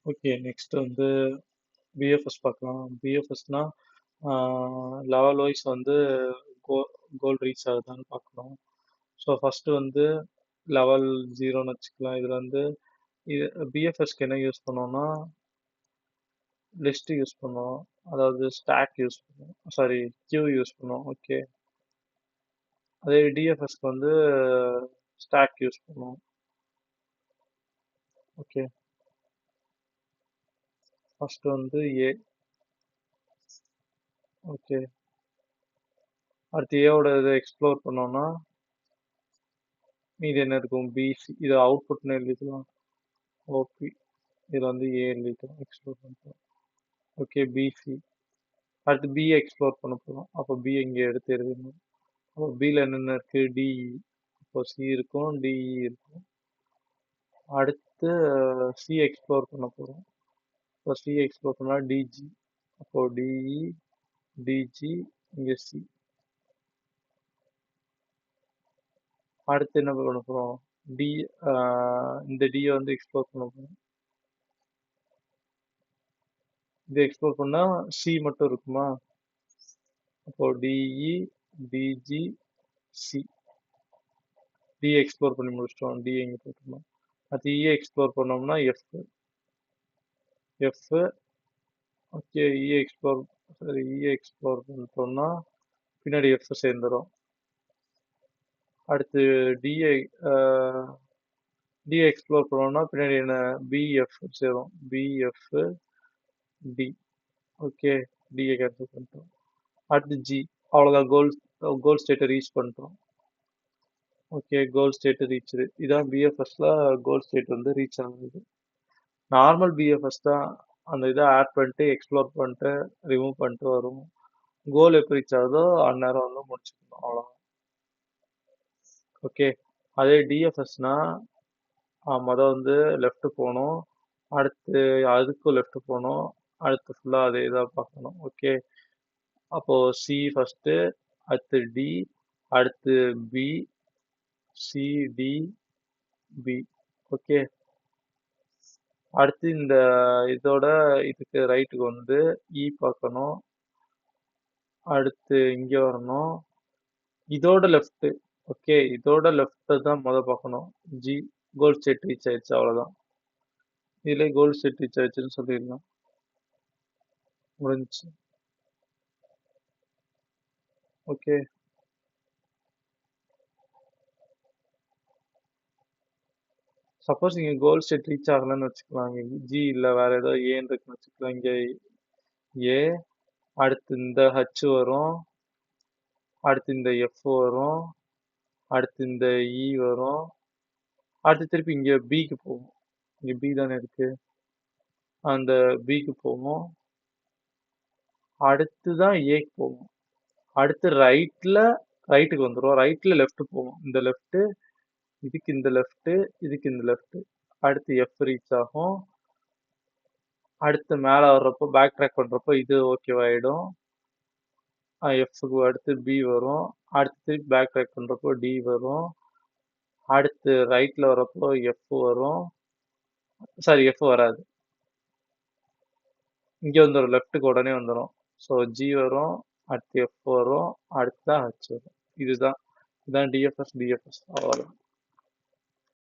Okay. Next வந்து PFS பார்க்கலாம். பிஎஃப்எஸ்னா level wise வந்து கோ கோல் ரீச் ஆகுதான்னு பார்க்கணும். ஸோ ஃபஸ்ட்டு வந்து லெவல் 0ன்னு வச்சுக்கலாம். இதில் வந்து இது பிஎஃப்எஸ்க்கு என்ன யூஸ் பண்ணோம்னா லிஸ்ட் யூஸ் பண்ணுவோம். அதாவது ஸ்டாக் யூஸ் பண்ணுவோம். சாரி, கியூ யூஸ் பண்ணுவோம். ஓகே. அதே டிஎஃப்எஸ்க்கு வந்து ஸ்டாக் யூஸ் பண்ணுவோம். ஓகே. ஃபர்ஸ்ட் வந்து ஏ. ஓகே. அடுத்து ஏவோட இதை எக்ஸ்ப்ளோர் பண்ணோம்னா மீதி என்ன இருக்கும்? பிசி. இது அவுட்புட்னு எழுதிக்கலாம். ஓபி. இதில் வந்து ஏ எழுதிக்கலாம். எக்ஸ்ப்ளோர் பண்ணிக்கலாம். ஓகே. பிசி. அடுத்து பி எக்ஸ்ப்ளோர் பண்ண போகிறோம். அப்போ பி இங்கே எடுத்து எழுதணும். அப்போ பியில் என்னென்ன இருக்குது? டிஇ. இப்போ சி இருக்கும், டிஇ இருக்கும். அடுத்து சி எக்ஸ்ப்ளோர் பண்ண போகிறோம். இப்போ சி எக்ஸ்ப்ளோர் பண்ணால் டிஜி. அப்போ டிஇ, டிஜி, இங்கே சி. அடுத்து என்ன பண்ண போகிறோம்? டி. இந்த டியை வந்து எக்ஸ்ப்ளோர் பண்ண போகிறோம். இது எக்ஸ்ப்ளோர் பண்ணால் சி மட்டும் இருக்குமா? அப்போ டிஇ, டிஜி, சி. டி எக்ஸ்ப்ளோர் பண்ணி முடிச்சிட்டோம். டி எங்கே போட்டுருந்தோம். அது இ எக்ஸ்ப்ளோர் பண்ணோம்னா எஃப். எஃப். ஓகே. இ எக்ஸ்ப்ளோர் சரி இ எக்ஸ்ப்ளோர் பண்ணிட்டோம்னா பின்னாடி எஃப் சேர்ந்துடும். அடுத்து டிஐ டி எக்ஸ்ப்ளோர் பண்ணோம்னா பின்னாடி என்ன? பிஎஃப் சேரும். BF D. ஓகே. டியை கேன்சல் பண்ணிட்டோம். அடுத்து ஜி. அவ்வளோதான். கோல் ஸ்டேட்டை ரீச் பண்ணிட்டோம். ஓகே. Goal state reach. இதான் பிஎஃப்எஸ்ல கோல் ஸ்டேட் வந்து ரீச் ஆகுது. நார்மல் பிஎஃப்எஸ் தான் அந்த இதை ஆட் பண்ணிட்டு எக்ஸ்ப்ளோர் பண்ணிட்டு ரிமூவ் பண்ணிட்டு வரும். கோல் எப்போ ரீச் ஆகுதோ அந்நேரம் வந்து முடிச்சுக்கணும். அவ்வளோதான். ஓகே. அதே டிஎஃப்எஸ்னா மொதல் வந்து லெஃப்ட் போகணும். அடுத்து அதுக்கும் லெஃப்ட் போகணும். அடுத்து ஃபுல்லாக அதே இதாக பார்க்கணும். ஓகே. அப்போது சி ஃபஸ்ட்டு, அடுத்து டி, அடுத்து B, C, D, B. Okay. அடுத்து இந்த இதோட இதுக்கு ரைட்டுக்கு வந்து இ பார்க்கணும். அடுத்து இங்கே வரணும். இதோட லெஃப்ட். ஓகே. இதோட லெஃப்ட் தான் மொதல் பார்க்கணும். ஜி. கோல் ஸ்டேட் ரீச் ஆயிடுச்சு. அவ்வளோதான். இதிலே கோல் ஸ்டேட் ரீச் ஆயிடுச்சுன்னு சொல்லிடலாம். முடிஞ்சிச்சு. ஓகே. சப்போஸ் இங்கே கோல் ஸ்டேட் ரீச் ஆகலைன்னு வச்சுக்கலாம். இங்கே ஜி இல்லை, வேற ஏதோ ஏன்னு இருக்குன்னு வச்சுக்கலாம். இங்கே ஏ. அடுத்து இந்த ஹச் வரும். அடுத்து இந்த எஃப் வரும். அடுத்து இந்த இ வரும். அடுத்து திருப்பி இங்கே பிக்கு போகும். இங்கே பி தானே இருக்கு. அந்த பிக்கு போகும். அடுத்து தான் ஏக்கு போகும். அடுத்து ரைட்டுக்கு வந்துடும். ரைட்டில் லெஃப்ட் போகும். இந்த லெஃப்ட்டு, இதுக்கு இந்த லெஃப்ட்டு, இதுக்கு இந்த லெஃப்ட்டு. அடுத்து எஃப் ரீச் ஆகும். அடுத்து மேலே வர்றப்போ பேக் ட்ராக் பண்ணுறப்போ இது ஓகேவாயிடும். எஃப்க்கு அடுத்து பி வரும். அடுத்து பேக் ட்ராக் பண்ணுறப்போ டி வரும். அடுத்து ரைட்டில் வரப்போ எஃப் வரும். சாரி, எஃப் வராது. இங்கே வந்துடும். லெஃப்ட்டுக்கு உடனே வந்துடும். ஸோ ஜி வரும். அடுத்து எஃப் வரும். அடுத்து தான் ஹச் வரும். இதுதான் டிஎஃப்எஸ். அவ்வளோதான்.